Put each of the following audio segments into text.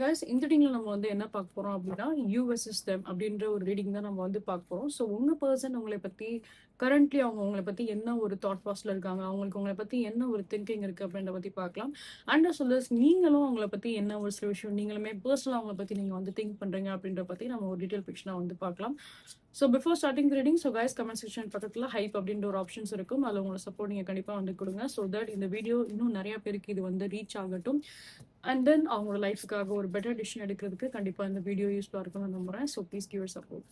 Guys இந்த ரீடிங்ல நம்ம வந்து என்ன பார்க்க போறோம் அப்படின்னா யூ வெர்சஸ் தெம் அப்படின்ற ஒரு ரீடிங் தான் நம்ம வந்து பார்க்க போறோம். ஸோ உங்க பர்சன் உங்களை பத்தி கரண்ட்லி அவங்க உங்களை பத்தி என்ன ஒரு தாட் ப்ராசஸ்ல இருக்காங்க, அவங்களுக்கு உங்களை பத்தி என்ன ஒரு திங்கிங் இருக்கு அப்படின்றத பத்தி பார்க்கலாம். அண்ட் சொல்லஸ் நீங்களும் அவங்கள பத்தி என்ன ஒரு சில விஷயம் நீங்களுமே பர்சனலாக அவங்கள பத்தி நீங்க வந்து திங்க் பண்றீங்க அப்படின்ற பத்தி நம்ம ஒரு டீடைல் பிக்சரா வந்து பார்க்கலாம். So before starting reading, so guys comment section பக்கத்தில் ஹைப் அப்படின்ற ஒரு ஆப்ஷன்ஸ் இருக்கும். அதில் உங்களோட சப்போர்ட் நீங்கள் கண்டிப்பாக வந்து கொடுங்க. ஸோ தட் இந்த வீடியோ இன்னும் நிறைய பேருக்கு இது வந்து ரீச் ஆகட்டும். அண்ட் தென் அவங்களோட லைஃப்க்காக ஒரு பெட்டர் டிசிஷன் எடுக்கிறதுக்கு கண்டிப்பாக இந்த வீடியோ யூஸ்ஃபுல்லாக இருக்கும்னு நம்புறேன். So please give your support.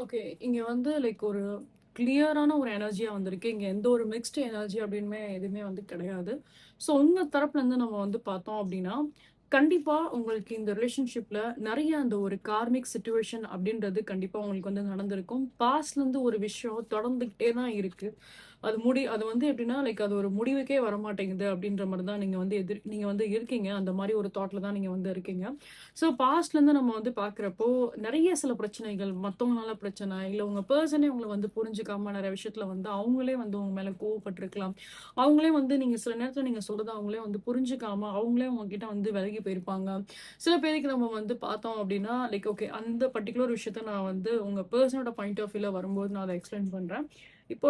Okay, இங்க வந்து லைக் ஒரு கிளியரான ஒரு எனர்ஜியா வந்திருக்கு. இங்க எந்த ஒரு மிக்ஸ்டு எனர்ஜி அப்படின்னுமே எதுவுமே வந்து கிடையாது. ஸோ உங்க தரப்புல இருந்து நம்ம வந்து பார்த்தோம் அப்படின்னா, கண்டிப்பா உங்களுக்கு இந்த ரிலேஷன்ஷிப்ல நிறைய அந்த ஒரு கார்மிக் சிச்சுவேஷன் அப்படின்றது கண்டிப்பா உங்களுக்கு வந்து நடந்திருக்கும். பாஸ்ட்ல இருந்து ஒரு விஷயம் தொடர்ந்துகிட்டே தான் இருக்கு. அது வந்து எப்படின்னா லைக் அது ஒரு முடிவுக்கே வரமாட்டேங்குது அப்படின்ற மாதிரி தான் நீங்க வந்து இருக்கீங்க. அந்த மாதிரி ஒரு தாட்ல தான் நீங்க வந்து இருக்கீங்க. ஸோ பாஸ்ட்லேருந்து நம்ம வந்து பார்க்குறப்போ நிறைய சில பிரச்சனைகள், மற்றவங்களால பிரச்சனை, இல்லை உங்கள் பர்சனே உங்களை வந்து புரிஞ்சுக்காம நிறைய விஷயத்துல வந்து அவங்களே வந்து உங்க மேலே கோவப்பட்டிருக்கலாம். அவங்களே வந்து நீங்கள் சில நேரத்தில் நீங்கள் சொல்கிறத அவங்களே வந்து புரிஞ்சுக்காம அவங்களே உங்ககிட்ட வந்து விலகி போயிருப்பாங்க. சில பேருக்கு நம்ம வந்து பார்த்தோம் அப்படின்னா லைக் ஓகே, அந்த பர்டிகுலர் விஷயத்த நான் வந்து உங்கள் பர்சனோட பாயிண்ட் ஆஃப் வியூவில் வரும்போது நான் அதை எக்ஸ்பிளைன் பண்ணுறேன். இப்போ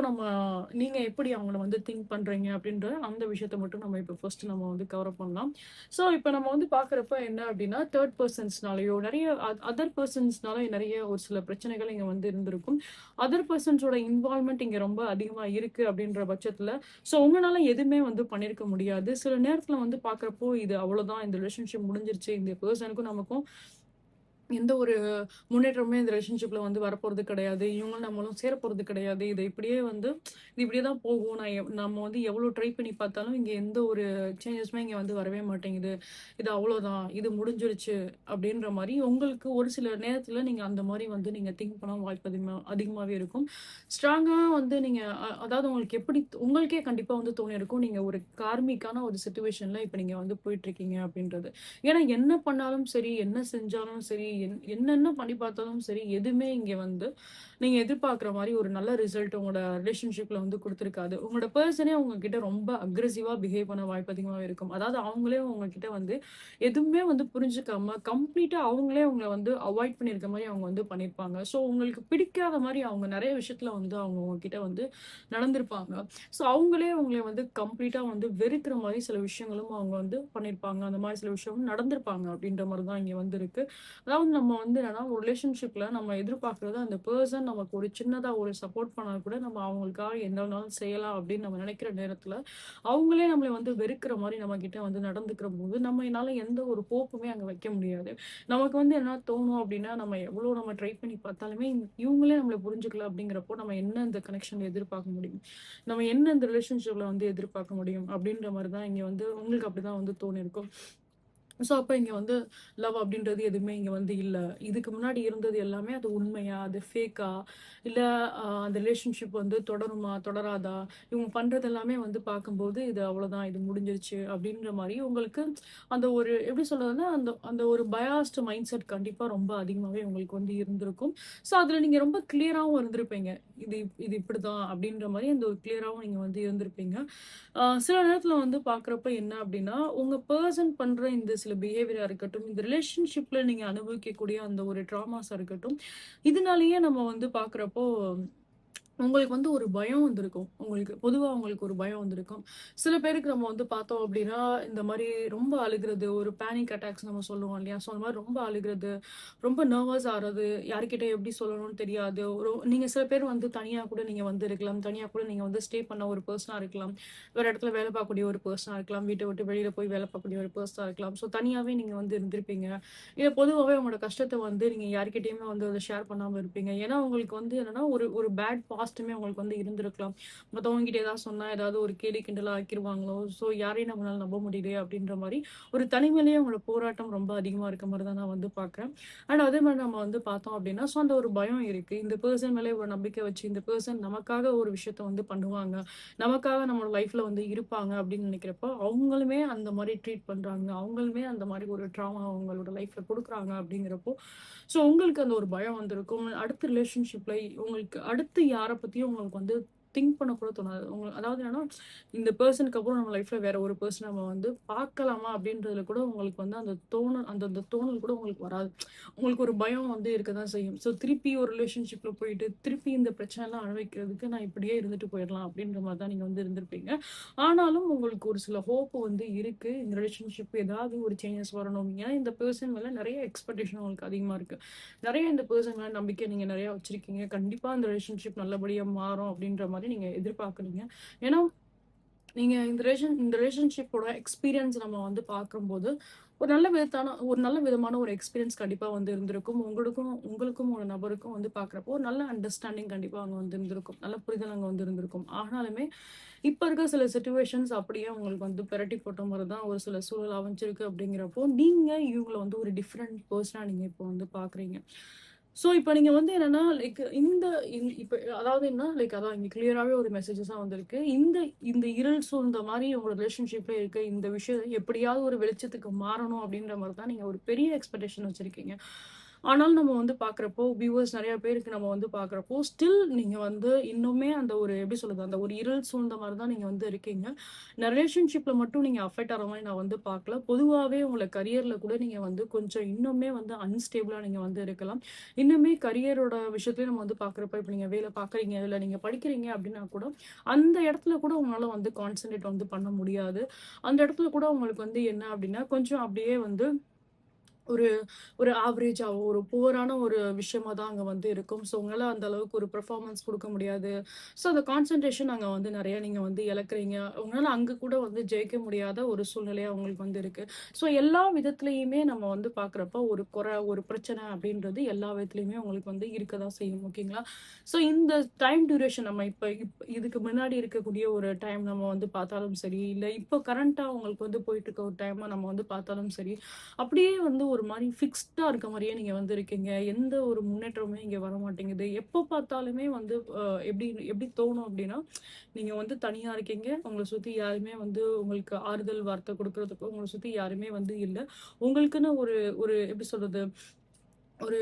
நீங்க எப்படி அவங்கள வந்து திங்க் பண்றீங்க அப்படின்ற அந்த விஷயத்த மட்டும் நம்ம இப்போ ஃபர்ஸ்ட் நம்ம வந்து கவர் பண்ணலாம். ஸோ இப்போ நம்ம வந்து பார்க்குறப்ப என்ன அப்படின்னா, தேர்ட் பர்சன்ஸ்னாலயோ நிறைய அதர் பர்சன்ஸ்னால நிறைய ஒரு சில பிரச்சனைகள் இங்கே வந்து இருந்திருக்கும். அதர் பர்சன்ஸோட இன்வால்மெண்ட் இங்கே ரொம்ப அதிகமாக இருக்கு அப்படின்ற பட்சத்தில் ஸோ உங்களால எதுவுமே வந்து பண்ணியிருக்க முடியாது. சில நேரத்தில் வந்து பார்க்குறப்போ இது அவ்வளோதான், இந்த ரிலேஷன்ஷிப் முடிஞ்சிருச்சு, இந்த பர்சனுக்கும் நமக்கும் எந்த ஒரு முன்னேற்றமுமே இந்த ரிலேஷன்ஷிப்ல வந்து வரப்போறது கிடையாது. இவங்களும் நம்மளும் சேரப்போறது கிடையாது. இது இப்படியே தான் போகும். நம்ம வந்து எவ்வளோ ட்ரை பண்ணி பார்த்தாலும் இங்க எந்த ஒரு சேஞ்சஸுமே இங்க வந்து வரவே மாட்டேங்குது. இது அவ்வளோதான், இது முடிஞ்சிருச்சு அப்படின்ற மாரி உங்களுக்கு ஒரு சில நேரத்துல நீங்க அந்த மாரி வந்து நீங்க திங்க் பண்ண வாய்ப்பு அதிகமாவே இருக்கும். ஸ்ட்ராங்கா வந்து நீங்க அதாவது உங்களுக்கே கண்டிப்பா வந்து தோணியிருக்கும். நீங்க ஒரு கார்மிக்கான ஒரு சிச்சுவேஷன்ல இப்ப நீங்க வந்து போயிட்டுருக்கீங்க அப்படின்றது. ஏன்னா என்ன பண்ணாலும் சரி, என்ன செஞ்சாலும் சரி, என்னென்ன பண்ணி பார்த்தாலும் சரி, எதுவுமே இங்க வந்து நீங்க எதிர்பார்க்குற மாரி ஒரு நல்ல ரிசல்ட் உங்களோட ரிலேஷன்ஷிப்ல வந்து குடுத்துருக்காது. உங்களோட பெர்சனே உங்ககிட்ட ரொம்ப அக்ரெசிவா பிஹேவ் பண்ண வாய்ப்பு அதிகமாவே இருக்கும். அதாவது அவங்களே உங்ககிட்ட வந்து எதுவுமே வந்து புரிஞ்சுக்காம, கம்ப்ளீட்டா அவங்களே உங்கள வந்து அவாய்ட் பண்ணியிருக்க மாரி அவங்க வந்து பண்ணியிருப்பாங்க. ஸோ உங்களுக்கு பிடிக்காத மாரி அவங்க நெறைய விஷயத்துல வந்து அவங்க உங்ககிட்ட வந்து நடந்திருப்பாங்க. ஸோ அவங்களே உங்கள வந்து கம்ப்ளீட்டா வந்து வெறுக்கிற மாரி சில விஷயங்களும் அவங்க வந்து பண்ணியிருப்பாங்க. அந்த மாரி சில விஷயம் நடந்திருப்பாங்க அப்படின்ற மாரி தான் இங்க வந்து இருக்கு. அதாவது நம்ம வந்து என்னன்னா, ஒரு ரிலேஷன்ஷிப்ல நம்ம எதிர்பார்க்கிறது அந்த பெர்சன் நமக்கு ஒரு சின்னதா ஒரு சப்போர்ட் பண்ணா கூட நம்ம அவங்களுக்காக என்ன வேணாலும் செய்யலாம் அப்படின்னு நம்ம நினைக்கிற நேரத்துல, அவங்களே நம்மள வந்து வெறுக்கிற மாரி நம்மகிட்ட வந்து நடந்துக்கிறபோது, நம்மனால எந்த ஒரு ஹோப்புமே அங்க வைக்க முடியாது. நமக்கு வந்து என்ன தோணும் அப்படின்னா, நம்ம ட்ரை பண்ணி பார்த்தாலுமே, இவங்களே நம்மள புரிஞ்சுக்கல அப்படிங்கிறப்போ, நம்ம என்ன இந்த கனெக்ஷன்ல எதிர்பார்க்க முடியும்? நம்ம என்ன இந்த ரிலேஷன்ஷிப்ல வந்து எதிர்பார்க்க முடியும்? அப்படின்ற மாரி தான் இங்க வந்து உங்களுக்கு அப்படிதான் வந்து தோணியிருக்கும். ஸோ, அப்ப இங்க வந்து லவ் அப்படின்றது எதுவுமே இங்க வந்து இல்ல. இதுக்கு முன்னாடி இருந்தது எல்லாமே அது உண்மையா? அது ஃபேக்கா? இல்ல அந்த ரிலேஷன்ஷிப் வந்து தொடருமா? தொடராதா? இவங்க பண்றது எல்லாமே வந்து பார்க்கும்போது, இது அவ்வளோதான். இது முடிஞ்சிருச்சு அப்படின்ற மாரி உங்களுக்கு அந்த ஒரு எப்படி சொல்றதுன்னா, அந்த அந்த ஒரு பயாஸ்டு மைண்ட் செட் கண்டிப்பா ரொம்ப அதிகமாவே உங்களுக்கு வந்து இருந்திருக்கும். ஸோ, அதுல நீங்க ரொம்ப கிளியராவும் இருந்திருப்பீங்க. இது இது இப்படிதான் அப்படின்ற மாரி அந்த ஒரு கிளியராவும் நீங்க வந்து இருந்திருப்பீங்க. சில நேரத்துல வந்து பார்க்குறப்ப என்ன அப்டின்னா, உங்க பெர்சன் பண்ற இந்த சில பிஹேவியரா இருக்கட்டும், இந்த ரிலேஷன்ஷிப்ல நீங்க அனுபவிக்கக்கூடிய அந்த ஒரு ட்ராமாஸா இருக்கட்டும், இதனாலேயே நம்ம வந்து பார்க்குறப்போ உங்களுக்கு வந்து ஒரு பயம் வந்திருக்கும். பொதுவா உங்களுக்கு ஒரு பயம் வந்திருக்கும். சில பேருக்கு நம்ம வந்து பார்த்தோம் அப்டின்னா, இந்த மாரி ரொம்ப அழுகுறது, ஒரு பேனிக் அட்டாக்ஸ் நம்ம சொல்லுவோம் இல்லையா? ஸோ அந்த மாரி ரொம்ப அழுகுறது, ரொம்ப நர்வஸ் ஆறது, யார்கிட்ட எப்டி சொல்லணும்னு தெரியாது. நீங்க சில பேர் வந்து தனியா கூட நீங்க வந்து இருக்கலாம். தனியா கூட நீங்க வந்து ஸ்டே பண்ண ஒரு பெர்சனா இருக்கலாம். ஒரு இடத்துல வேலை பார்க்கக்கூடிய ஒரு பெர்சனா இருக்கலாம். வீட்ட விட்டு வெளியில போய் வேலை பார்க்கக்கூடிய ஒரு பெர்சனா இருக்கலாம். ஸோ தனியாவே நீங்க வந்து இருந்திருப்பீங்க. இல்ல பொதுவாவே உங்களோட கஷ்டத்த வந்து நீங்க யார்கிட்டயுமே வந்து அத ஷேர் பண்ணாம இருப்பீங்க. ஏன்னா, உங்களுக்கு வந்து என்னன்னா, ஒரு ஒரு பேட் பாஸ்ட்டுமே உங்களுக்கு வந்து இருந்திருக்கலாம். மத்தவங்க கிட்ட ஏதாவது சொன்னா, ஏதாவது ஒரு கேலி கிண்டலா ஆக்கிருவாங்களோ! ஸோ யாரையும் நம்மளால நம்ப முடியலையே! அப்டின்ற மாரி ஒரு தனிமையிலேயே உங்களோட போராட்டம் ரொம்ப அதிகமா இருக்க மாரி தான் நான் வந்து பார்க்குறேன். அண்ட் அதே மாரி நம்ம வந்து பார்த்தோம் அப்டின்னா, ஸோ அந்த ஒரு பயம் இருக்கு. இந்த பெர்சன் மேல இவ்வளோ நம்பிக்கை வச்சு, இந்த பெர்சன் நமக்காக ஒரு விஷயத்த வந்து பண்ணுவாங்க. நமக்காக நம்மளோட லைஃப்ல வந்து இருப்பாங்க அப்டின்னு நெனைக்கிறப்போ, அவங்களுமே அந்த மாரி ட்ரீட் பண்றாங்க. அவங்களுமே அந்த மாரி ஒரு ட்ராமா அவங்களோட லைஃப்ல குடுக்குறாங்க அப்டிங்கிறப்போ, ஸோ உங்களுக்கு அந்த ஒரு பயம் வந்திருக்கும். அடுத்த ரிலேஷன்ஷிப்ல உங்களுக்கு அடுத்து யார பத்தியும் உங்களுக்கு வந்து திங்க் பண்ண கூட தோணாது. அதாவது என்னன்னா, இந்த பெர்சனுக்கு அப்புறம் நம்ம லைஃப்ல வேற ஒரு பெர்சன நம்ம வந்து பார்க்கலாமா அப்டின்றதுல கூட உங்களுக்கு வந்து அந்த அந்த தோணல் கூட உங்களுக்கு வராது. உங்களுக்கு ஒரு பயம் வந்து இருக்க தான் செய்யும். ஸோ திருப்பி ஒரு ரிலேஷன்ஷிப்ல போயிட்டு, திருப்பி இந்த பிரச்சனைலாம் அனுபவிக்கிறதுக்கு நான் இப்படியே இருந்துட்டு போயிரலாம் அப்படின்ற மாரி தான் நீங்க வந்து இருந்திருப்பீங்க. ஆனாலும் உங்களுக்கு ஒரு சில ஹோப் வந்து இருக்கு. இந்த ரிலேஷன்ஷிப் ஏதாவது ஒரு சேஞ்சஸ் வரணும். ஏன்னா இந்த பெர்சன் மேல நெறைய எக்ஸ்பெக்டேஷன் உங்களுக்கு அதிகமா இருக்கு. நெறைய இந்த பெர்சன் மேல நம்பிக்கை நீங்க நெறைய வச்சிருக்கீங்க. கண்டிப்பா இந்த ரிலேஷன்ஷிப் நல்லபடியா மாறும் அப்படின்ற மாரி நீங்க எதிர்பார்க்குறீங்க. ஏன்னா நீங்க இந்த ரிலேஷன்ஷிப்போட எக்ஸ்பீரியன்ஸ் நம்ம வந்து பார்க்கும்போது, ஒரு நல்ல விதமான ஒரு எக்ஸ்பீரியன்ஸ் கண்டிப்பா வந்து இருந்திருக்கும். உங்களுக்கும் உங்களுக்கும் ஒரு நபருக்கும் வந்து பார்க்குறப்போ, ஒரு நல்ல அண்டர்ஸ்டாண்டிங் கண்டிப்பா அங்க வந்து இருந்திருக்கும். நல்ல புரிதல் அங்க வந்து இருந்திருக்கும். ஆனாலுமே, இப்ப இருக்க சில சிச்சுவேஷன்ஸ் அப்படியே உங்களுக்கு வந்து பெரட்டி போட்ட மாரி தான் ஒரு சில சூழல் அமைஞ்சிருக்கு அப்படிங்கிறப்போ, நீங்க இவங்கள வந்து ஒரு டிஃபரண்ட் பெர்சனா நீங்க இப்போ வந்து பார்க்குறீங்க. ஸோ, இப்ப நீங்க வந்து என்னன்னா, லைக் இந்த இப்ப அதாவது என்ன லைக் அதான் இங்க கிளியராவே ஒரு மெசேஜஸா வந்திருக்கு. இந்த இந்த இருள் சூழ்ந்த மாரி உங்க ரிலேஷன்ஷிப்ல இருக்க இந்த விஷயம் எப்படியாவது ஒரு வெளிச்சத்துக்கு மாறணும் அப்படின்ற மாரி தான் நீங்க ஒரு பெரிய எக்ஸ்பெக்டேஷன் வச்சிருக்கீங்க. ஆனாலும் நம்ம வந்து பார்க்குறப்போ, வியூவர்ஸ் நெறைய பேருக்கு நம்ம வந்து பார்க்குறப்போ, ஸ்டில் நீங்க வந்து இன்னுமே அந்த ஒரு எப்படி சொல்றது? அந்த ஒரு இருள் சூழ்ந்த மாரி தான் நீங்க வந்து இருக்கீங்க. நான் ரிலேஷன்ஷிப்ல மட்டும் நீங்க அஃபெக்ட் ஆற மாரி நான் வந்து பார்க்கல. பொதுவாவே உங்கள கரியர்ல கூட நீங்க வந்து கொஞ்சம் இன்னுமே வந்து அன்ஸ்டேபிளா நீங்க வந்து இருக்கலாம். இன்னுமே கரியரோட விஷயத்துலயும் நம்ம வந்து பார்க்குறப்ப, இப்ப நீங்க வேலை பார்க்குறீங்க, இல்ல நீங்க படிக்கிறீங்க அப்டின்னா கூட, அந்த இடத்துல கூட உங்களால வந்து கான்சன்ட்ரேட் வந்து பண்ண முடியாது. அந்த இடத்துல கூட உங்களுக்கு வந்து என்ன அப்டின்னா, கொஞ்சம் அப்டியே வந்து ஒரு ஒரு ஆவரேஜாவோ, ஒரு புவரான ஒரு விஷயமா தான் அங்க வந்து இருக்கும். ஸோ, உங்களால அந்த அளவுக்கு ஒரு பெர்ஃபார்மன்ஸ் குடுக்க முடியாது. ஸோ, அந்த கான்சன்ட்ரேஷன் அங்க வந்து நெறைய நீங்க வந்து இழக்கிறீங்க. உங்களால அங்க கூட வந்து ஜெயிக்க முடியாத ஒரு சூழ்நிலையா உங்களுக்கு வந்து இருக்கு. ஸோ, எல்லா விதத்திலயுமே நம்ம வந்து பார்க்குறப்போ, ஒரு ஒரு பிரச்சனை அப்படின்றது எல்லா விதத்திலயுமே உங்களுக்கு வந்து இருக்க தான் செய்யும். ஓகேங்களா? ஸோ, இந்த டைம் டியூரேஷன் நம்ம இதுக்கு முன்னாடி இருக்கக்கூடிய ஒரு டைம் நம்ம வந்து பார்த்தாலும் சரி, இல்ல இப்போ கரண்ட்டா உங்களுக்கு வந்து போயிட்டு இருக்க ஒரு டைமா நம்ம வந்து பார்த்தாலும் சரி, அப்படியே வந்து ஒரு மாரி ஃபிக்ஸ்டா இருக்க மாரியே நீங்க வந்து இருக்கீங்க. எந்த ஒரு முன்னேற்றமுமே இங்க வரமாட்டேங்குது. எப்போ பார்த்தாலுமே வந்து எப்படி எப்படி தோணும் அப்படின்னா, நீங்க வந்து தனியா இருக்கீங்க. உங்கள சுத்தி யாருமே வந்து உங்களுக்கு ஆறுதல் வார்த்தை குடுக்குறதுக்கோ, உங்கள சுத்தி யாருமே வந்து இல்ல. உங்களுக்குன்னு ஒரு ஒரு எப்படி சொல்றது? ஒரு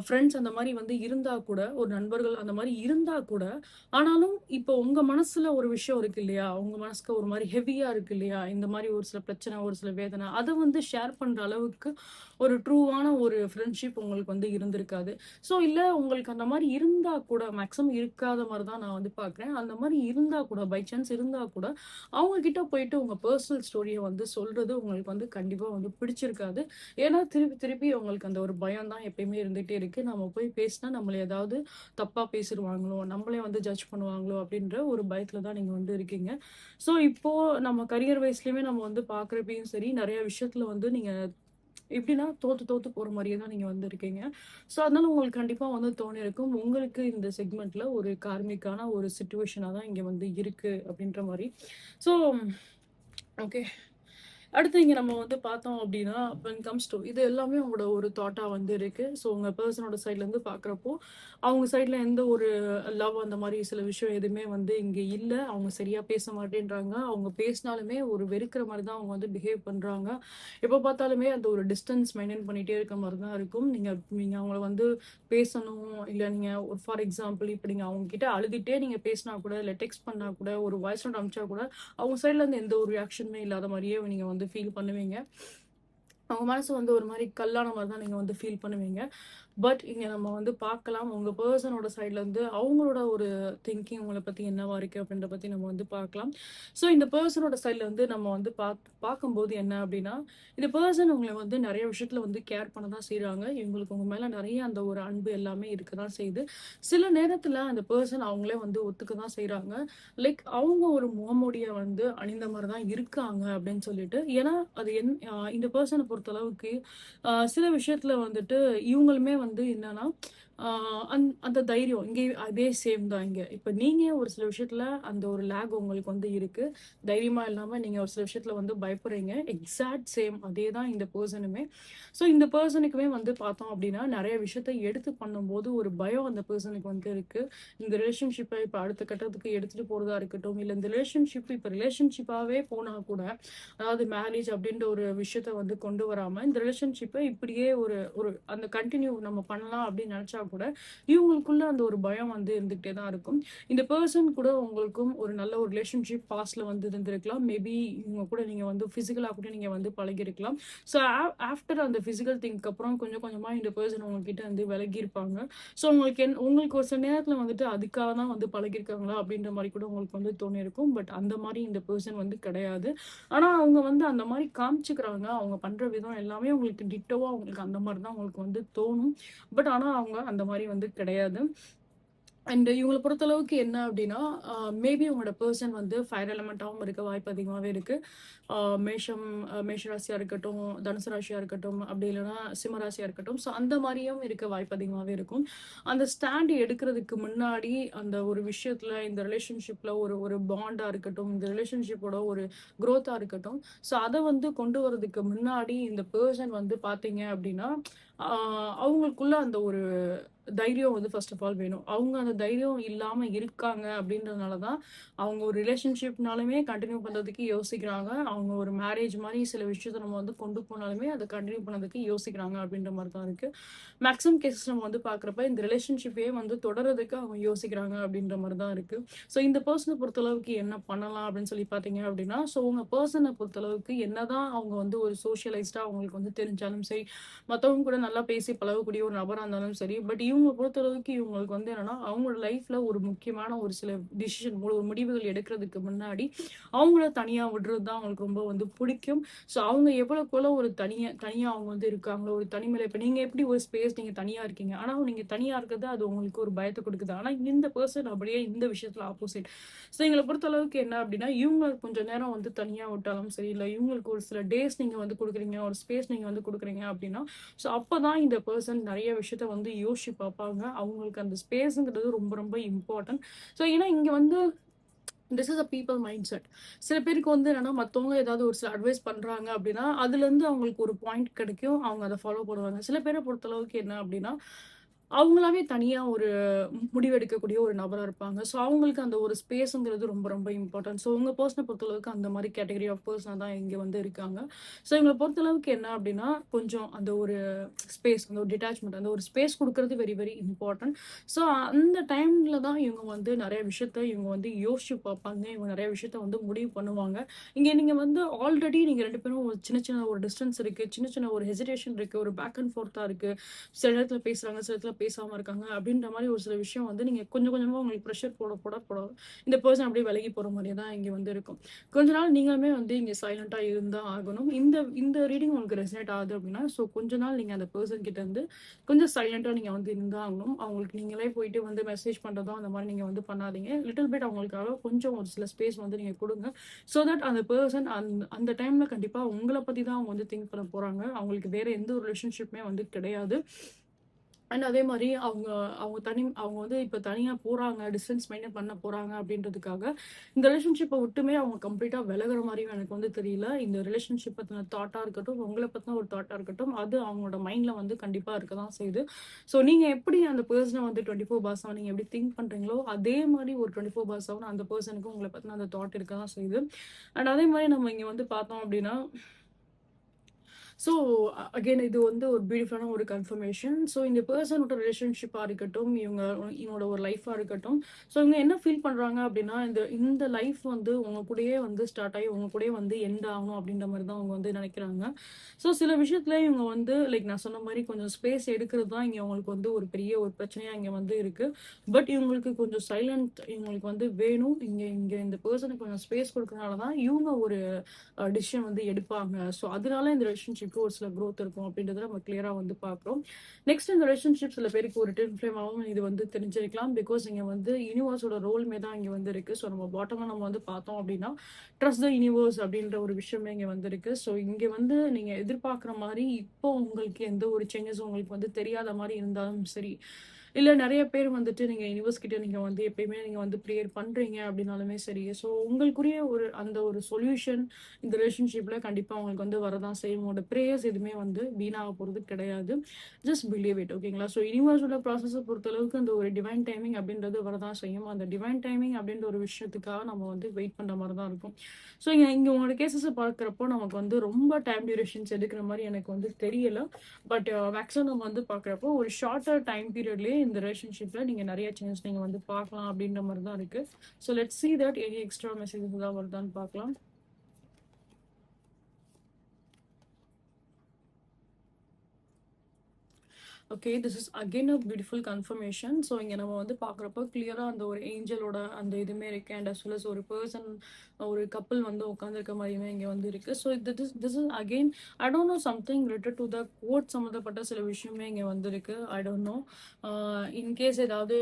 ஃப்ரெண்ட்ஸ் அந்த மாரி வந்து இருந்தா கூட, ஒரு நண்பர்கள் அந்த மாரி இருந்தா கூட, ஆனாலும் இப்போ உங்க மனசுல ஒரு விஷயம் இருக்கு இல்லையா? உங்க மனசுக்கு ஒரு மாரி ஹெவியா இருக்கு இல்லையா? இந்த மாரி ஒரு சில பிரச்சனை, ஒரு சில வேதனை, அத வந்து ஷேர் பண்ற அளவுக்கு ஒரு ட்ரூவான ஒரு ஃப்ரெண்ட்ஷிப் உங்களுக்கு வந்து இருந்திருக்காது. ஸோ இல்ல உங்களுக்கு அந்த மாரி இருந்தா கூட, மேக்ஸிமம் இருக்காத மாரி தான் நான் வந்து பார்க்குறேன். அந்த மாரி இருந்தா கூட, பை சான்ஸ் இருந்தா கூட, அவங்க கிட்ட போயிட்டு உங்க பெர்சனல் ஸ்டோரிய வந்து சொல்றது உங்களுக்கு வந்து கண்டிப்பா வந்து பிடிச்சிருக்காது. ஏன்னா, திருப்பி திருப்பி அவங்களுக்கு அந்த ஒரு பயம் தான் எப்பயுமே இருந்துட்டே இருக்கு. நம்ம போய் பேசினா நம்மள ஏதாவது தப்பா பேசிருவாங்களோ, நம்மளே வந்து ஜட்ஜ் பண்ணுவாங்களோ அப்படின்ற ஒரு பயத்துல தான் நீங்க வந்து இருக்கீங்க. ஸோ, இப்போ நம்ம கரியர் வைஸ்லயுமே நம்ம வந்து பார்க்குறப்பயும் சரி, நெறைய விஷயத்துல வந்து நீங்க எப்படின்னா தோத்து தோத்து போற மாரியே தான் நீங்க வந்து இருக்கீங்க. ஸோ, அதனால உங்களுக்கு கண்டிப்பா வந்து தோணியிருக்கும். உங்களுக்கு இந்த செக்மெண்ட்ல ஒரு கார்மிக்கான ஒரு சிச்சுவேஷனா தான் இங்க வந்து இருக்கு அப்படின்ற மாரி. So, okay. அடுத்து இங்க நம்ம வந்து பார்த்தோம் அப்டின்னா, வென் கம்ஸ் டூ இது எல்லாமே உங்களோட ஒரு தாட்டா வந்து இருக்கு. ஸோ உங்க பெர்சனோட சைட்லருந்து பார்க்குறப்போ, அவங்க சைட்ல எந்த ஒரு லவ் அந்த மாரி சில விஷயம் எதுவுமே வந்து இங்க இல்ல. அவங்க சரியா பேச மாட்டேன்றாங்க. அவங்க பேசினாலுமே ஒரு வெறுக்கிற மாரி தான் அவங்க வந்து பிஹேவ் பண்றாங்க. எப்ப பார்த்தாலுமே அந்த ஒரு டிஸ்டன்ஸ் மெயின்டெயின் பண்ணிட்டே இருக்க மாரி தான் இருக்கும். நீங்க நீங்க அவங்கள வந்து பேசணும், இல்ல நீங்க ஒரு ஃபார் எக்ஸாம்பிள் இப்ப நீங்க அவங்க கிட்ட அழுதுட்டே நீங்க பேசினா கூட, இல்ல டெக்ஸ்ட் பண்ணா கூட, ஒரு வாய்ஸ் நோட் அனுப்பிச்சா கூட, அவங்க சைட்ல இருந்து எந்த ஒரு ரியாக்ஷனுமே இல்லாத மாரியே நீங்க வந்து ஃபீல் பண்ணுவீங்க. அவங்க மனசு வந்து ஒரு மாரி கல்லான மாரி தான் நீங்க வந்து ஃபீல் பண்ணுவீங்க. பட் இங்க நம்ம வந்து பார்க்கலாம். உங்க பெர்சனோட சைட்லருந்து அவங்களோட ஒரு திங்கிங் உங்கள பத்தி என்னவா இருக்கு அப்படின்றத பத்தி நம்ம வந்து பார்க்கலாம். ஸோ இந்த பெர்சனோட சைட்ல வந்து நம்ம வந்து பார்க்கும்போது என்ன அப்படின்னா, இந்த பெர்சன் உங்கள வந்து நெறைய விஷயத்துல வந்து கேர் பண்ண தான் செய்றாங்க. இவங்களுக்கு உங்க மேல நெறைய அந்த ஒரு அன்பு எல்லாமே இருக்க தான் செய்யுது. சில நேரத்துல அந்த பெர்சன் அவங்களே வந்து ஒத்துக்க தான் செய்றாங்க. லைக் அவங்க ஒரு முகமூடிய வந்து அணிந்த மாரி தான் இருக்காங்க அப்படின்னு சொல்லிட்டு. ஏன்னா அது இந்த பெர்சன பொறுத்தளவுக்கு சில விஷயத்துல வந்துட்டு இவங்களுமே வந்து என்னன்னா, அ அந்த தைரியம் இங்கேயும் அதே சேம் தான் இங்க. இப்ப நீங்க ஒரு சில விஷயத்துல அந்த ஒரு லேக் உங்களுக்கு வந்து இருக்கு. தைரியமா இல்லாம நீங்க ஒரு சில விஷயத்துல வந்து பயப்படுறீங்க. எக்ஸாக்ட் சேம் அதே தான் இந்த பெர்சனுமே. ஸோ இந்த பெர்சனுக்குமே வந்து பார்த்தோம் அப்டின்னா, நெறைய விஷயத்த எடுத்து பண்ணும்போது ஒரு பயம் அந்த பெர்சனுக்கு வந்து இருக்கு. இந்த ரிலேஷன்ஷிப்ப இப்ப அடுத்த கட்டத்துக்கு எடுத்துட்டு போறதா இருக்கட்டும், இல்ல இந்த ரிலேஷன்ஷிப் இப்ப ரிலேஷன்ஷிப்பாவே போனா கூட, அதாவது மேரேஜ் அப்டின்ற ஒரு விஷயத்த வந்து கொண்டு வராம, இந்த ரிலேஷன்ஷிப்ப இப்படியே ஒரு ஒரு அந்த கன்டின்யூ நம்ம பண்ணலாம் அப்படின்னு நெனச்சா கூட, இவங்களுக்குள்ள அந்த ஒரு பயம் வந்து இருந்துகிட்டே தான் இருக்கும். இந்த பெர்சன் கூட உங்களுக்கும் ஒரு நல்ல ஒரு ரிலேஷன்ஷிப் பாஸ்ட்ல வந்து இருந்திருக்கலாம். மேபி இவங்க கூட நீங்க வந்து பிசிக்கலா கூட நீங்க வந்து பழகியிருக்கலாம். ஸோ ஆஃப்டர் அந்த பிசிக்கல் திங்க்கு அப்புறம் கொஞ்சம் கொஞ்சமா இந்த பெர்சன் உங்ககிட்ட வந்து விலகியிருப்பாங்க. ஸோ உங்களுக்கு ஒரு சில நேரத்துல வந்துட்டு அதுக்காக தான் வந்து பழகியிருக்காங்களா அப்படின்ற மாரி கூட உங்களுக்கு வந்து தோணியிருக்கும். பட் அந்த மாரி இந்த பெர்சன் வந்து கிடையாது. ஆனா, அவங்க வந்து அந்த மாரி காமிச்சுக்கிறாங்க. அவங்க பண்ற விதம் எல்லாமே உங்களுக்கு டிட்டோவா உங்களுக்கு அந்த மாரி தான் உங்களுக்கு வந்து தோணும். பட் ஆனா, அவங்க அந்த மாரி வந்து கிடையாது. அண்ட் இவங்கள பொறுத்தளவுக்கு என்ன அப்டின்னா, மேபி உங்களோட பெர்சன் வந்து ஃபயர் எலிமெண்ட்டாவும் இருக்க வாய்ப்பு அதிகமாவே இருக்கு. அ மேஷம் மேஷ ராசியா இருக்கட்டும், தனுசு ராசியா இருக்கட்டும், அப்படி இல்லன்னா சிம்ம ராசியா இருக்கட்டும். ஸோ அந்த மாரியும் இருக்க வாய்ப்பு அதிகமாவே இருக்கும். அந்த ஸ்டாண்ட் எடுக்கிறதுக்கு முன்னாடி, அந்த ஒரு விஷயத்துல இந்த ரிலேஷன்ஷிப்ல ஒரு ஒரு பாண்டா இருக்கட்டும், இந்த ரிலேஷன்ஷிப்போட ஒரு குரோத்தா இருக்கட்டும். ஸோ அத வந்து கொண்டு வரதுக்கு முன்னாடி இந்த பெர்சன் வந்து பார்த்தீங்க அப்டின்னா, ஆ அவங்களுக்குள்ள அந்த ஒரு தைரியம் வந்து ஃபர்ஸ்ட் ஆஃப் ஆல் வேணும். அவங்க அந்த தைரியம் இல்லாம இருக்காங்க அப்படின்றதுனால தான், அவங்க ஒரு ரிலேஷன்ஷிப்னாலுமே கன்டின்யூ பண்றதுக்கு யோசிக்கிறாங்க. அவங்க ஒரு மேரேஜ் மாரி சில விஷயத்த நம்ம வந்து கொண்டு போனாலுமே, அத கன்டின்யூ பண்ணதுக்கு யோசிக்கிறாங்க அப்படின்ற மாரி தான் இருக்கு. மேக்ஸிமம் கேஸஸ் நம்ம வந்து பார்க்குறப்ப, இந்த ரிலேஷன்ஷிப்பயே வந்து தொடர்றதுக்கு அவங்க யோசிக்கிறாங்க அப்படின்ற மாரி தான் இருக்கு. ஸோ இந்த பெர்சன பொறுத்தளவுக்கு என்ன பண்ணலாம் அப்படின்னு சொல்லி பார்த்தீங்க அப்படின்னா, ஸோ உங்க பெர்சன பொறுத்தளவுக்கு என்னதான் அவங்க வந்து ஒரு சோஷியலைஸ்டா அவங்களுக்கு வந்து தெரிஞ்சாலும் சரி, மத்தவங்க கூட நல்லா பேசி பழகக்கூடிய ஒரு நபரா இருந்தாலும் சரி, பட் இவங்க பொறுத்தளவுக்கு இவங்களுக்கு வந்து என்னன்னா, அவங்களோட லைஃப்ல ஒரு முக்கியமான ஒரு சில டிசிஷன் ஒரு முடிவுகள் எடுக்கிறதுக்கு முன்னாடி, அவங்கள தனியா விடுறது தான் அவங்களுக்கு ரொம்ப வந்து பிடிக்கும். ஸோ அவங்க எவ்வளவுக்கு எவ்வளோ ஒரு தனியா தனியா அவங்க வந்து இருக்காங்களோ, ஒரு தனிமையில இப்ப நீங்க எப்படி ஒரு ஸ்பேஸ் நீங்க தனியா இருக்கீங்க. ஆனா நீங்க தனியா இருக்கிறது அது உங்களுக்கு ஒரு பயத்த குடுக்குது. ஆனா இந்த பெர்சன் அப்படியே இந்த விஷயத்துல ஆப்போசிட். ஸோ எங்கள பொறுத்தளவுக்கு என்ன அப்படின்னா, இவங்க கொஞ்ச நேரம் வந்து தனியா விட்டாலும் சரி, இல்ல இவங்களுக்கு ஒரு சில டேஸ் நீங்க வந்து குடுக்குறீங்க, ஒரு ஸ்பேஸ் நீங்க வந்து குடுக்குறீங்க அப்படின்னா, ஸோ அப்பதான் இந்த பெர்சன் நெறைய விஷயத்த வந்து யோசிச்சு பார்ப்பாங்க. அவங்களுக்கு அந்த ஸ்பேஸ்ங்கிறது ரொம்ப ரொம்ப இம்பார்ட்டன்ட். ஸோ ஏன்னா இங்க வந்து this is a people mind set. சில பேருக்கு வந்து என்னன்னா, மத்தவங்க ஏதாவது ஒரு சில அட்வைஸ் பண்றாங்க அப்படின்னா, அதுலருந்து அவங்களுக்கு ஒரு பாயிண்ட் கிடைக்கும். அவங்க அத ஃபாலோ பண்ணுவாங்க. சில பேர பொறுத்தளவுக்கு என்ன அப்படின்னா, அவங்களாவே தனியா ஒரு முடிவெடுக்கக்கூடிய ஒரு நபரா இருப்பாங்க. ஸோ அவங்களுக்கு அந்த ஒரு ஸ்பேஸ்ங்கிறது ரொம்ப ரொம்ப இம்பார்ட்டன்ட். ஸோ உங்க பெர்சன பொறுத்தளவுக்கு அந்த மாரி கேட்டகரி ஆஃப் பெர்சனா தான் இங்க வந்து இருக்காங்க. ஸோ இவங்கள பொறுத்தளவுக்கு என்ன அப்படின்னா, கொஞ்சம் அந்த ஒரு ஸ்பேஸ், அந்த ஒரு டிட்டாச்மென்ட், அந்த ஒரு ஸ்பேஸ் குடுக்குறது வெரி வெரி இம்பார்ட்டன்ட். ஸோ அந்த டைம்ல தான் இவங்க வந்து நெறைய விஷயத்த இவங்க வந்து யோசிச்சு பார்ப்பாங்க. இவங்க நெறைய விஷயத்த வந்து முடிவு பண்ணுவாங்க. இங்க நீங்க வந்து ஆல்ரெடி நீங்க 2 பேரும் ஒரு சின்ன சின்ன ஒரு டிஸ்டன்ஸ் இருக்கு. சின்ன சின்ன ஒரு ஹெசிடேஷன் இருக்கு. ஒரு பேக் அண்ட் ஃபோர்த்தா இருக்கு. சில நேரத்துல பேசுறாங்க, சில நேரத்துல பேசாம இருக்காங்க. அப்படின்ற மாரி ஒரு சில விஷயம் வந்து நீங்க கொஞ்சம் கொஞ்சமா உங்களுக்கு பிரஷர் போட இந்த பெர்சன் அப்படியே விலகி போற மாரியே தான் இங்க வந்து இருக்கும். கொஞ்ச நாள் நீங்களுமே வந்து இங்க சைலன்ட்டா இருந்தா ஆகணும். இந்த இந்த ரீடிங் உங்களுக்கு ரெசனேட் ஆகுது அப்படின்னா, ஸோ கொஞ்ச நாள் நீங்க அந்த பெர்சன் கிட்ட இருந்து கொஞ்சம் சைலன்ட்டா நீங்க வந்து இருந்தா ஆகணும். அவங்களுக்கு நீங்களே போயிட்டு வந்து மெசேஜ் பண்றதோ, அந்த மாரி நீங்க வந்து பண்ணாதீங்க. லிட்டில் பிட் அவங்களுக்காக கொஞ்சம் ஒரு சில ஸ்பேஸ் வந்து நீங்க குடுங்க. சோ தட் அந்த பெர்சன் அந்த டைம்ல கண்டிப்பா உங்கள பத்தி தான் அவங்க வந்து திங்க் பண்ண போறாங்க. அவங்களுக்கு வேற எந்த ஒரு ரிலேஷன்ஷிப்புமே வந்து கிடையாது. அண்ட் அதே மாரி அவங்க அவங்க வந்து இப்ப தனியா போறாங்க, டிஸ்டன்ஸ் மெயின்டெயின் பண்ண போறாங்க அப்படின்றதுக்காக, இந்த ரிலேஷன்ஷிப்ப விட்டுமே அவங்க கம்ப்ளீட்டா விலகுற மாரியும் எனக்கு வந்து தெரியல. இந்த ரிலேஷன்ஷிப் பத்தின தாட்டா இருக்கட்டும், உங்கள பத்தின ஒரு தாட்டா இருக்கட்டும், அது அவங்களோட மைண்ட்ல வந்து கண்டிப்பா இருக்க தான் செய்யுது. ஸோ நீங்க எப்படி அந்த பெர்சன வந்து 24/7 நீங்க எப்படி திங்க் பண்றீங்களோ, அதே மாரி ஒரு 24/7 அந்த பெர்சனுக்கு உங்கள பத்தின அந்த தாட் இருக்க தான் செய்யுது. அண்ட் அதே மாரி நம்ம இங்க வந்து பார்த்தோம் அப்படின்னா ஸோ அகைன் இது வந்து ஒரு பியூட்டிஃபுல்லான ஒரு கன்ஃபர்மேஷன். ஸோ இந்த பெர்சனோட ரிலேஷன்ஷிப்பா இருக்கட்டும், இவங்களோட ஒரு லைஃபா இருக்கட்டும், ஸோ இவங்க என்ன ஃபீல் பண்றாங்க அப்படின்னா, இந்த இந்த லைஃப் வந்து உங்க கூடயே வந்து ஸ்டார்ட் ஆகி, உங்க கூடயே வந்து எண்ட் ஆகணும் அப்படின்ற மாரி தான் அவங்க வந்து நினைக்கிறாங்க. ஸோ சில விஷயத்துல இவங்க வந்து லைக் நான் சொன்ன மாரி கொஞ்சம் ஸ்பேஸ் எடுக்கிறது தான் இங்க அவங்களுக்கு வந்து ஒரு பெரிய ஒரு பிரச்சனையா இங்க வந்து இருக்கு. பட் இவங்களுக்கு கொஞ்சம் சைலண்ட் இவங்களுக்கு வந்து வேணும். இங்க இங்க இந்த பெர்சனுக்கு கொஞ்சம் ஸ்பேஸ் குடுக்கறனால தான் இவங்க ஒரு டிசிஷன் வந்து எடுப்பாங்க. ஸோ அதனால இந்த ரிலேஷன்ஷிப்க்கு ஒரு சில குரோத் இருக்கும் அப்படின்றத நம்ம கிளியரா வந்து பார்க்குறோம். நெக்ஸ்ட் இந்த ரிலேஷன்ஷிப் சில பேருக்கு ஒரு ட்வின் ஃப்ளேமாவும் இது வந்து தெரிஞ்சிருக்கலாம். பிகாஸ் இங்க வந்து யூனிவர்ஸோட ரோலுமே தான் இங்க வந்து இருக்கு. ஸோ நம்ம பாட்டமா நம்ம வந்து பார்த்தோம் அப்படின்னா, ட்ரஸ்ட் த யூனிவர்ஸ் அப்படின்ற ஒரு விஷயமே இங்க வந்து இருக்கு. ஸோ இங்க வந்து நீங்க எதிர்பார்க்குற மாரி இப்போ உங்களுக்கு எந்த ஒரு சேஞ்சஸும் உங்களுக்கு வந்து தெரியாத மாரி இருந்தாலும் சரி, இல்ல நெறைய பேர் வந்துட்டு நீங்க யுனிவர்ஸ் கிட்ட நீங்க வந்து எப்பயுமே நீங்க வந்து ப்ரேயர் பண்றீங்க அப்படின்னாலுமே சரி, ஸோ உங்களுக்குரிய ஒரு அந்த ஒரு சொல்யூஷன் இந்த ரிலேஷன்ஷிப்ல கண்டிப்பா உங்களுக்கு வந்து வரதான் செய்யும். உங்களோட பிரேயர்ஸ் எதுவுமே வந்து வீணாக போறது கிடையாது. ஜஸ்ட் பிலீவ் இட் ஓகேங்களா? ஸோ யுனிவர்ஸோட ப்ராசஸ பொறுத்தளவுக்கு அந்த ஒரு டிவைன் டைமிங் அப்படின்றது வரதான் செய்யும். அந்த டிவைன் டைமிங் அப்படின்ற ஒரு விஷயத்துக்காக நம்ம வந்து வெயிட் பண்ற மாரி தான் இருக்கும். ஸோ இங்க இங்க உங்களோட கேஸஸ பார்க்கிறப்போ நமக்கு வந்து ரொம்ப டைம் டியூரேஷன்ஸ் எடுக்கிற மாரி எனக்கு வந்து தெரியல. பட் மேக்ஸிமம் நம்ம வந்து பார்க்குறப்போ ஒரு ஷார்ட்டர் டைம் பீரியட்லயே இந்த ரிலேஷன்ஷிப்ல நீங்க நிறைய சேஞ்ச் நீங்க வந்து பார்க்கலாம் அப்படின்ற மாதிரி தான் இருக்கு. So let's see that any extra messages ஏதாவது வருதான்னு பார்க்கலாம். Okay, this is again a beautiful confirmation. So இங்கே நம்ம வந்து பார்க்குறப்போ கிளியராக அந்த ஒரு ஏஞ்சலோட அந்த இதுவுமே இருக்கு. அண்ட் அஸ் வெல் அஸ் ஒரு பர்சன் ஒரு கப்பல் வந்து உட்காந்துருக்க மாதிரியுமே இங்கே வந்து இருக்கு. So this is again I don't know something related to the court சம்மந்தப்பட்ட சில விஷயமே இங்கே வந்திருக்கு. ஐ டோன்ட் நோ இன்கேஸ் ஏதாவது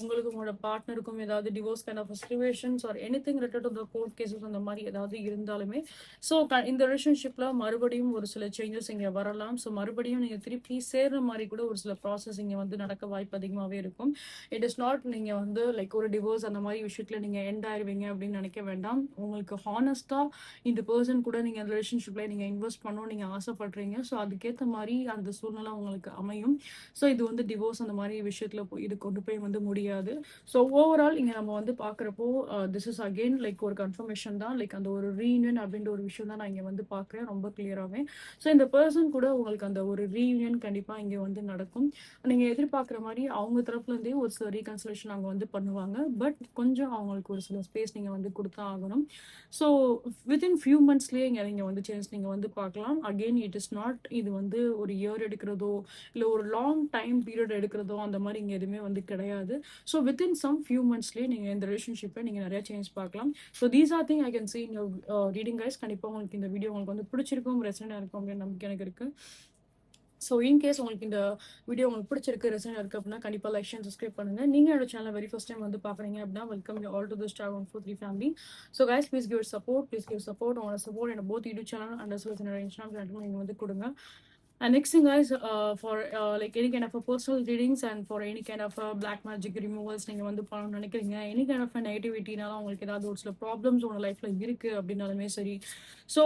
உங்களுக்கு உங்களோட பார்ட்னருக்கும் ஏதாவது divorce kind of situations or anything related to the court cases அந்த மாதிரி ஏதாவது இருந்தாலுமே ஸோ இந்த ரிலேஷன்ஷிப்பில் மறுபடியும் ஒரு சில சேஞ்சஸ் இங்கே வரலாம். ஸோ மறுபடியும் நீங்கள் திருப்பி சேர்ற மாதிரி கூட ஒரு சில ப்ராசஸ் இங்கே வந்து நடக்க வாய்ப்பு அதிகமாகவே இருக்கும். இட் இஸ் நாட் நீங்கள் வந்து லைக் ஒரு டிவோர்ஸ் அந்த மாதிரி விஷயத்தில் நீங்கள் எண்ட் ஆயிருவீங்க அப்படின்னு நினைக்க வேண்டாம். உங்களுக்கு ஹானஸ்ட்டாக இந்த பர்சன் கூட நீங்கள் அந்த ரிலேஷன்ஷிப்பில் நீங்கள் இன்வெஸ்ட் பண்ணணும் நீங்கள் ஆசைப்படுறீங்க. ஸோ அதுக்கேற்ற மாதிரி அந்த சூழ்நிலை உங்களுக்கு அமையும். ஸோ இது வந்து டிவோர்ஸ் அந்த மாதிரி விஷயத்தில் இது கொண்டு போய் வந்து முடியாது. ஸோ ஓவரால் இங்கே நம்ம வந்து பார்க்குறப்போ திஸ் இஸ் அகெயின் லைக் ஒரு கன்ஃபர்மேஷன் தான். லைக் அந்த ஒரு ரீயூனியன் அப்படின்ற ஒரு விஷயம் தான் நான் இங்கே வந்து பார்க்குறேன் ரொம்ப கிளியராகவே. ஸோ இந்த பர்சன் கூட உங்களுக்கு அந்த ஒரு ரீயூனியன் கண்டிப்பாக இங்கே வந்து நடக்கும். நீங்கள் எதிர்பார்க்குற மாதிரி அவங்க தரப்புலேருந்தே ஒரு சில ரீகன்சிலேஷன் அவங்க வந்து பண்ணுவாங்க. பட் கொஞ்சம் அவங்களுக்கு ஒரு சில ஸ்பேஸ் நீங்கள் வந்து கொடுத்தா ஆகணும். ஸோ வித்தின் ஃபியூ மந்த்ஸ்லேயே இங்கே நீங்கள் வந்து சேஞ்ச் நீங்கள் வந்து பார்க்கலாம். அகெயின் இட் இஸ் நாட் இது வந்து ஒரு இயர் எடுக்கிறதோ இல்லை ஒரு லாங் டைம் பீரியட் எடுக்கிறதோ அந்த மாதிரி இங்கே எதுவுமே வந்து கிடையாது. ஸோ வித்தின் சம் ஃபியூ மந்த்ஸ்லேயே நீங்கள் இந்த ரிலேஷன்ஷிப்பை நீங்கள் நிறைய சேஞ்ச் பார்க்கலாம். So these are thing I can see in your reading guys. கண்டிப்பாக உங்களுக்கு இந்த வீடியோ உங்களுக்கு வந்து பிடிச்சிருக்கும், ரெசனாக இருக்கும் அப்படின்னு நம்பிக்கை எனக்கு இருக்குது. ஸோ இன்கேஸ் உங்களுக்கு இந்த வீடியோ உங்களுக்கு பிடிச்சிருக்கு, ரெசனாக இருக்குது அப்படின்னா கண்டிப்பாக லைக் அண்ட் சப்ஸ்கிரைப் பண்ணுங்கள். நீங்கள் என்னோட சேனல் வெரி ஃபர்ஸ்ட் டைம் வந்து பார்க்குறீங்க அப்படின்னா welcome you all to the star 143 family. So guys please give support, உங்களோட சப்போர்ட் என்னோட both YouTube channel and as well என்னோட இன்ஸ்டாகிராம் சேனல் நீங்கள் வந்து கொடுங்க. And next thing guys, for like any kind of a personal readings and for any kind of a black magic removals நீங்க வந்து பண்ணணும்னு நினைக்கிறீங்க, any kind of a நெகட்டிவிட்டினால உங்களுக்கு ஏதாவது ஒரு சில ப்ராப்ளம்ஸ் உங்க லைஃப்ல இருக்கு அப்படின்னாலுமே சரி, ஸோ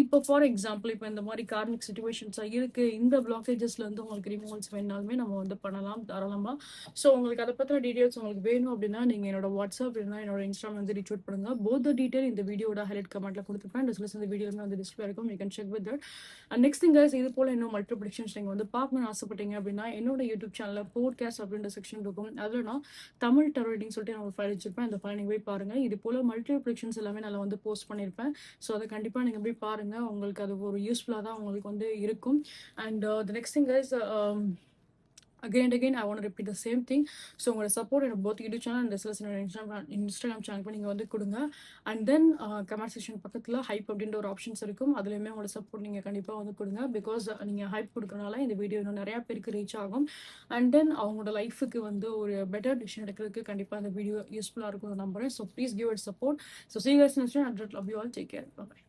இப்போ ஃபார் எக்ஸாம்பிள் இப்போ இந்த மாதிரி கார்மிக் சுச்சுவேஷன்ஸாக இருக்கு, இந்த பிளாக்கேஜஸ்ல இருந்து உங்களுக்கு ரிமூவல்ஸ் வேணாலுமே நம்ம வந்து பண்ணலாம் தாராளமா. ஸோ உங்களுக்கு அதை பற்றின டீடைல்ஸ் உங்களுக்கு வேணும் அப்படின்னா நீங்கள் என்னோட வாட்ஸ்அப் இல்லைன்னா என்னோட இன்ஸ்டாகிராம் வந்து ரீச் அவுட் பண்ணுங்க. போத் த டீடைல் இந்த வீடியோட ஹைலைட் கமெண்ட்ல கொடுத்துருப்பேன். டிஸ்கிரிப்ஷன் இந்த வீடியோமே வந்து டிஸ்பிளே இருக்கும், you can check with that. And next thing guys, இது போல இன்னும் மல்டிபிள் ப்ரெடிக்ஷன்ஸ் நீங்கள் வந்து பார்க்கணும்னு ஆசைப்பட்டீங்க அப்படின்னா என்னோட யூடியூப் சேனலில் போட்காஸ்ட் அப்படின்ற செக்ஷன் இருக்கும். அதில் நான் தமிழ் டெரர் ரீடிங் சொல்லிட்டு நான் ஒரு ஃபைல் வச்சிருப்பேன். அந்த ஃபைல் நீங்கள் போய் பாருங்கள். இது போல் மல்டிபிள் ப்ரெடிக்ஷன்ஸ் எல்லாமே நான் வந்து போஸ்ட் பண்ணியிருப்பேன். ஸோ அதை கண்டிப்பாக நீங்கள் போய் பாருங்கள். உங்களுக்கு அது ஒரு யூஸ்ஃபுல்லாக தான் உங்களுக்கு வந்து இருக்கும். And the next thing guys, again and again I want to repeat the same thing. So உங்களோட சப்போர்ட் எனக்கு both YouTube channel and ரிசல்ஸ் Instagram சேனலுக்கு நீங்கள் வந்து கொடுங்க. அண்ட் தென் கமெண்ட் செக்ஷன் பக்கத்தில் ஹைப் அப்படின்ற ஒரு ஆப்ஷன்ஸ் இருக்கும். அதுலேயுமே உங்களோட சப்போர்ட் நீங்கள் கண்டிப்பாக வந்து கொடுங்க. பிகாஸ் நீங்கள் ஹைப் கொடுக்கறனால இந்த வீடியோ இன்னும் நிறையா பேருக்கு ரீச் ஆகும். அண்ட் தென் அவங்களோட லைஃபுக்கு வந்து ஒரு பெட்டர் டிசிஷன் எடுக்கிறதுக்கு கண்டிப்பாக இந்த வீடியோ யூஸ்ஃபுல்லாக இருக்கும் நம்புறேன். So please give it support. So see you guys next time. I love you all. Take care. Bye.